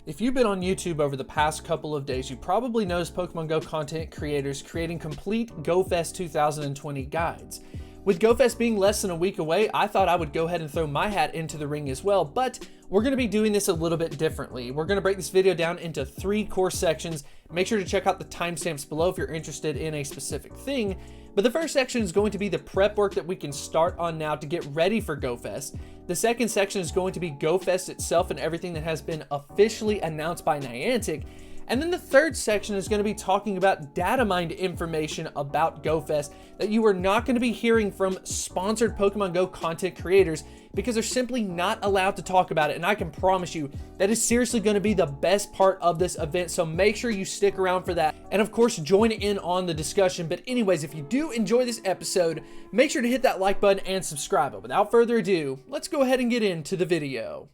If you've been on YouTube over the past couple of days, you probably noticed Pokemon Go content creators creating complete GoFest 2020 guides. With GoFest being less than a week away, I thought I would go ahead and throw my hat into the ring as well, but we're going to be doing this a little bit differently. We're going to break this video down into 3 core sections. Make sure to check out the timestamps below if you're interested in a specific thing. But the first section is going to be the prep work that we can start on now to get ready for GoFest. The second section is going to be GoFest itself and everything that has been officially announced by Niantic. And then the third section is going to be talking about data mined information about GoFest that you are not going to be hearing from sponsored Pokemon Go content creators because they're simply not allowed to talk about it. And I can promise you that is seriously going to be the best part of this event. So make sure you stick around for that. And of course, join in on the discussion. But anyways, if you do enjoy this episode, make sure to hit that like button and subscribe. But without further ado, let's go ahead and get into the video.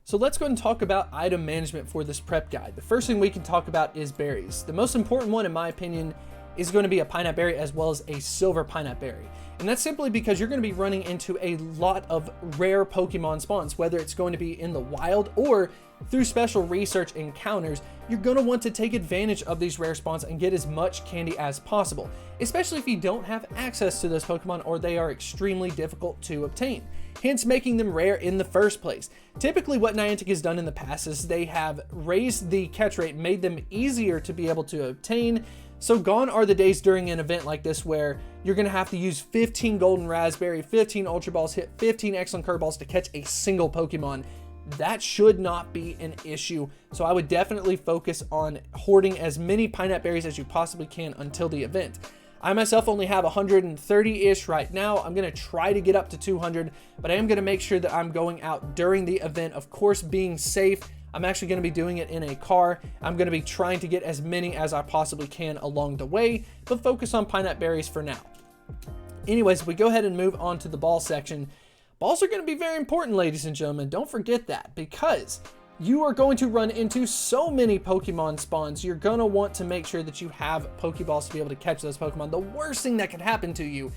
So let's go ahead and talk about item management for this prep guide. The first thing we can talk about is berries. The most important one, in my opinion, is going to be a pineapple berry as well as a silver pineapple berry. And that's simply because you're going to be running into a lot of rare Pokemon spawns, whether it's going to be in the wild or through special research encounters. You're going to want to take advantage of these rare spawns and get as much candy as possible, especially if you don't have access to those Pokemon or they are extremely difficult to obtain, hence making them rare in the first place. Typically what Niantic has done in the past is they have raised the catch rate, made them easier to be able to obtain. So gone are the days during an event like this where you're going to have to use 15 golden raspberry, 15 ultra balls, hit 15 excellent curveballs to catch a single Pokemon. That should not be an issue. So I would definitely focus on hoarding as many pineapple berries as you possibly can until the event. I myself only have 130-ish right now. I'm going to try to get up to 200, but I am going to make sure that I'm going out during the event, of course, being safe. I'm actually going to be doing it in a car. I'm going to be trying to get as many as I possibly can along the way, but focus on pineapple berries for now. Anyways, we go ahead and move on to the ball section. Balls are going to be very important, ladies and gentlemen. Don't forget that, because you are going to run into so many Pokemon spawns. You're going to want to make sure that you have Pokeballs to be able to catch those Pokemon. The worst thing that could happen to you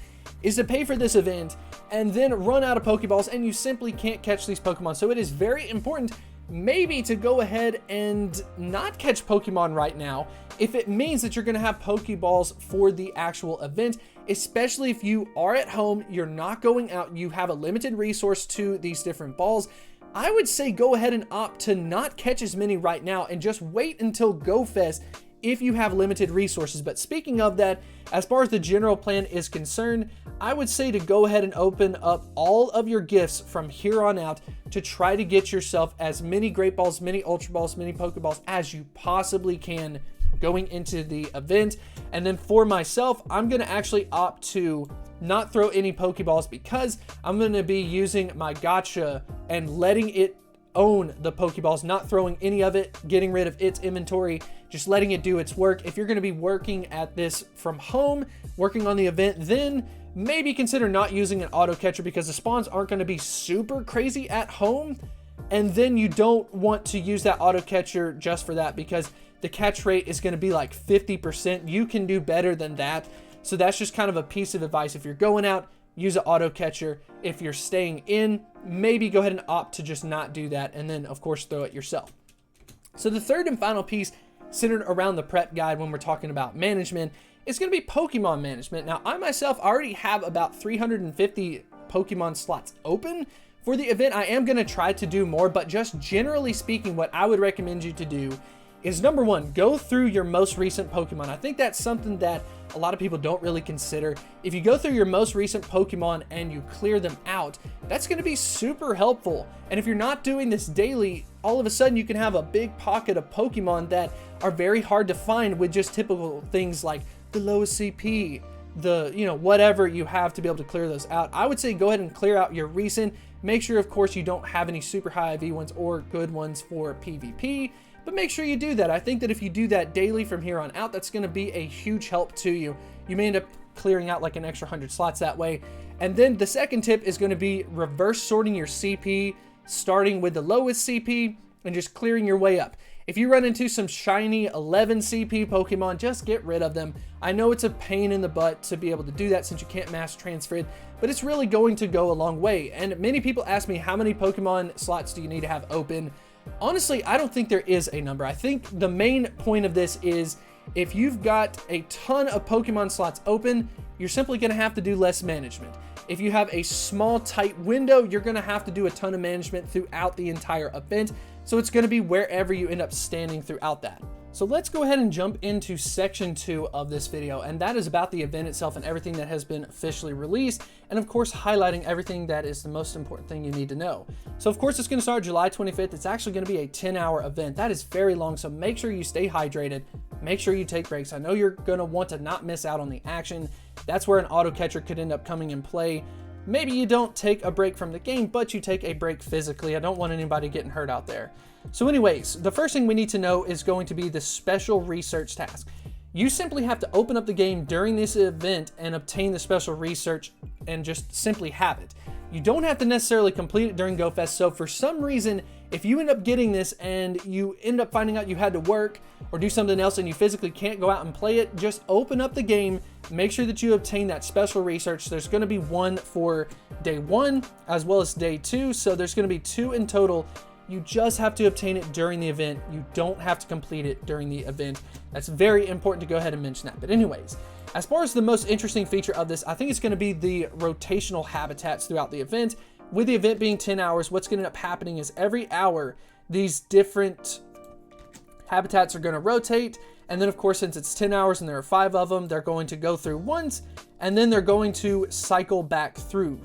is to pay for this event and then run out of Pokeballs and you simply can't catch these Pokemon. So it is very important maybe to go ahead and not catch Pokemon right now if it means that you're going to have Pokeballs for the actual event, especially if you are at home, you're not going out, you have a limited resource to these different balls. I would say go ahead and opt to not catch as many right now and just wait until GoFest if you have limited resources. But speaking of that, as far as the general plan is concerned, I would say to go ahead and open up all of your gifts from here on out to try to get yourself as many Great Balls, many Ultra Balls, many Pokeballs as you possibly can going into the event. And then for myself, I'm going to actually opt to not throw any Pokeballs because I'm going to be using my gacha and letting it own the Pokeballs, not throwing any of it, getting rid of its inventory, just letting it do its work. If you're going to be working at this from home, working on the event, then maybe consider not using an auto catcher because the spawns aren't going to be super crazy at home. And then you don't want to use that auto catcher just for that because the catch rate is going to be like 50%. You can do better than that. So that's just kind of a piece of advice. If you're going out, use an auto catcher. If you're staying in, maybe go ahead and opt to just not do that. And then of course, throw it yourself. So the third and final piece centered around the prep guide when we're talking about management is going to be Pokemon management. Now I myself already have about 350 Pokemon slots open for the event. I am going to try to do more, but just generally speaking, what I would recommend you to do is number one, go through your most recent Pokemon. I think that's something that a lot of people don't really consider. If you go through your most recent Pokemon and you clear them out, that's going to be super helpful. And if you're not doing this daily, all of a sudden you can have a big pocket of Pokemon that are very hard to find with just typical things like the lowest CP, the, whatever you have to be able to clear those out. I would say go ahead and clear out your recent. Make sure, of course, you don't have any super high IV ones or good ones for PvP. But make sure you do that. I think that if you do that daily from here on out, that's going to be a huge help to you. You may end up clearing out like an extra 100 slots that way. And then the second tip is going to be reverse sorting your CP, starting with the lowest CP and just clearing your way up. If you run into some shiny 11 CP Pokemon, just get rid of them. I know it's a pain in the butt to be able to do that since you can't mass transfer it, but it's really going to go a long way. And many people ask me, how many Pokemon slots do you need to have open? Honestly, I don't think there is a number. I think the main point of this is if you've got a ton of Pokemon slots open, you're simply going to have to do less management. If you have a small, tight window, you're going to have to do a ton of management throughout the entire event. So it's going to be wherever you end up standing throughout that. So let's go ahead and jump into section 2 of this video, and that is about the event itself and everything that has been officially released, and of course highlighting everything that is the most important thing you need to know. So of course it's going to start July 25th. It's actually going to be a 10-hour event. That is very long, so make sure you stay hydrated, make sure you take breaks. I know you're going to want to not miss out on the action. That's where an auto catcher could end up coming in play. Maybe you don't take a break from the game, but you take a break physically. I don't want anybody getting hurt out there. So anyways, the first thing we need to know is going to be the special research task. You simply have to open up the game during this event and obtain the special research and just simply have it. You don't have to necessarily complete it during GoFest. So for some reason, if you end up getting this and you end up finding out you had to work or do something else and you physically can't go out and play it, just open up the game, make sure that you obtain that special research. There's going to be one for day 1 as well as day 2. So there's going to be 2 in total. You just have to obtain it during the event. You don't have to complete it during the event. That's very important to go ahead and mention that. But anyways, as far as the most interesting feature of this, I think it's going to be the rotational habitats throughout the event. With the event being 10 hours, what's going to end up happening is every hour, these different habitats are going to rotate. And then of course, since it's 10 hours and there are 5 of them, they're going to go through once, and then they're going to cycle back through.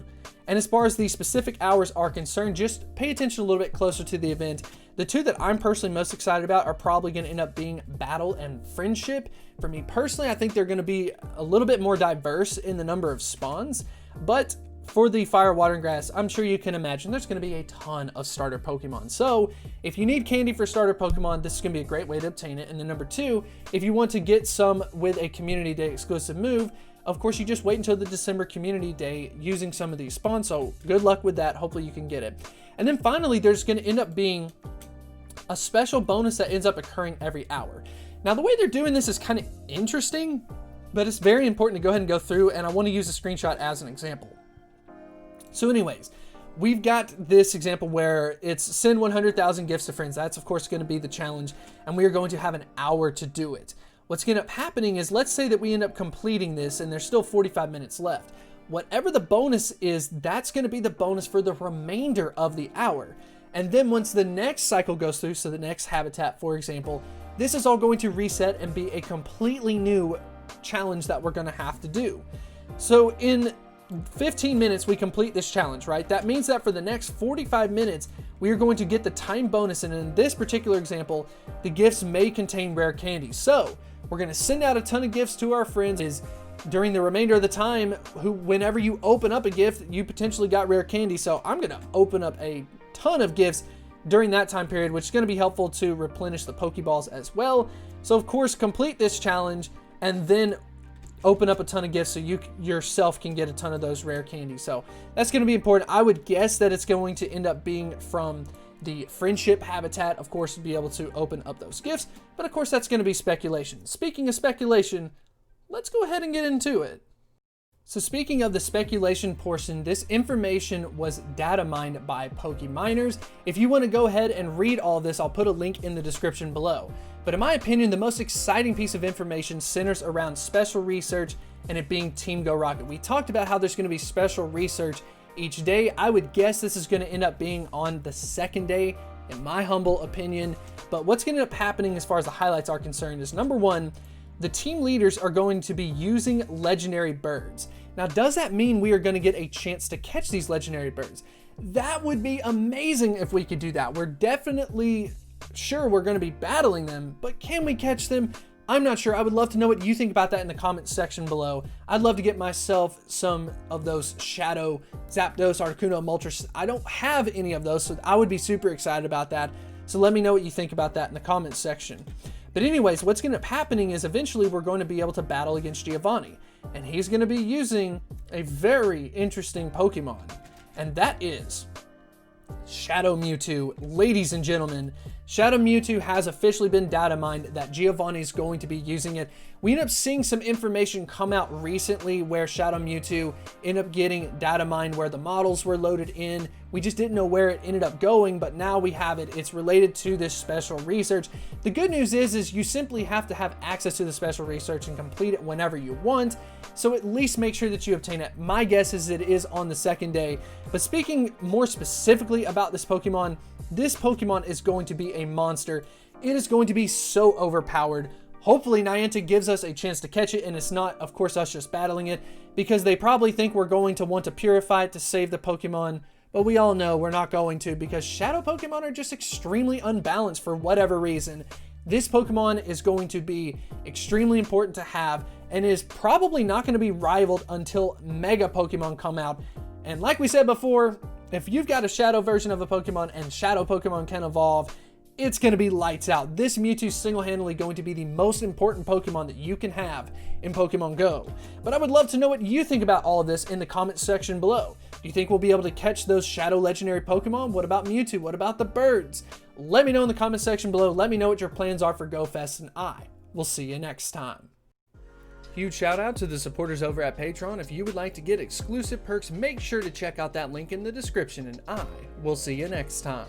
And as far as the specific hours are concerned, just pay attention a little bit closer to the event. The 2 that I'm personally most excited about are probably going to end up being Battle and Friendship. For me personally, I think they're going to be a little bit more diverse in the number of spawns. But for the Fire, Water, and Grass, I'm sure you can imagine there's going to be a ton of starter Pokemon. So if you need candy for starter Pokemon, this is going to be a great way to obtain it. And then number 2, if you want to get some with a Community Day exclusive move, of course, you just wait until the December Community Day using some of these spawns, so good luck with that. Hopefully you can get it. And then finally, there's going to end up being a special bonus that ends up occurring every hour. Now, the way they're doing this is kind of interesting, but it's very important to go ahead and go through, and I want to use a screenshot as an example. So anyways, we've got this example where it's send 100,000 gifts to friends. That's, of course, going to be the challenge, and we are going to have an hour to do it. What's going to end up happening is, let's say that we end up completing this and there's still 45 minutes left. Whatever the bonus is, that's going to be the bonus for the remainder of the hour. And then once the next cycle goes through, so the next habitat, for example, this is all going to reset and be a completely new challenge that we're going to have to do. So in 15 minutes, we complete this challenge, right? That means that for the next 45 minutes, we are going to get the time bonus. And in this particular example, the gifts may contain rare candy. So we're going to send out a ton of gifts to our friends during the remainder of the time, whenever you open up a gift, you potentially got rare candy. So I'm going to open up a ton of gifts during that time period, which is going to be helpful to replenish the Pokeballs as well. So of course, complete this challenge and then open up a ton of gifts so you yourself can get a ton of those rare candies. So that's going to be important. I would guess that it's going to end up being from the Friendship habitat, of course, to be able to open up those gifts. But of course, that's going to be speculation. Speaking of speculation, let's go ahead and get into it. So speaking of the speculation portion, this information was data mined by PokeMiners. If you want to go ahead and read all this, I'll put a link in the description below. But in my opinion, the most exciting piece of information centers around special research and it being Team Go Rocket. We talked about how there's going to be special research each day. I would guess this is going to end up being on the second day, in my humble opinion. But what's going to end up happening as far as the highlights are concerned is, number 1, the team leaders are going to be using legendary birds. Now, does that mean we are going to get a chance to catch these legendary birds? That would be amazing if we could do that. We're definitely sure we're going to be battling them, but can we catch them? I'm not sure. I would love to know what you think about that in the comments section below. I'd love to get myself some of those Shadow, Zapdos, Articuno, Moltres. I don't have any of those, so I would be super excited about that. So let me know what you think about that in the comments section. But anyways, what's going to end up happening is eventually we're going to be able to battle against Giovanni. And he's going to be using a very interesting Pokemon. And that is Shadow Mewtwo. Ladies and gentlemen, Shadow Mewtwo has officially been data mined, that Giovanni is going to be using it. We ended up seeing some information come out recently where Shadow Mewtwo ended up getting data mined, where the models were loaded in. We just didn't know where it ended up going, but now we have it. It's related to this special research. The good news is you simply have to have access to the special research and complete it whenever you want. So at least make sure that you obtain it. My guess is it is on the second day. But speaking more specifically about this Pokemon is going to be a monster. It is going to be so overpowered. Hopefully Niantic gives us a chance to catch it, and it's not, of course, us just battling it, because they probably think we're going to want to purify it to save the Pokemon, but we all know we're not going to, because Shadow Pokemon are just extremely unbalanced for whatever reason. This Pokemon is going to be extremely important to have, and is probably not going to be rivaled until Mega Pokemon come out. And like we said before, if you've got a Shadow version of a Pokemon and Shadow Pokemon can evolve, it's going to be lights out. This Mewtwo is single-handedly going to be the most important Pokemon that you can have in Pokemon Go. But I would love to know what you think about all of this in the comment section below. Do you think we'll be able to catch those Shadow legendary Pokemon? What about Mewtwo? What about the birds? Let me know in the comment section below. Let me know what your plans are for GoFest, and I will see you next time. Huge shout out to the supporters over at Patreon. If you would like to get exclusive perks, make sure to check out that link in the description, and I will see you next time.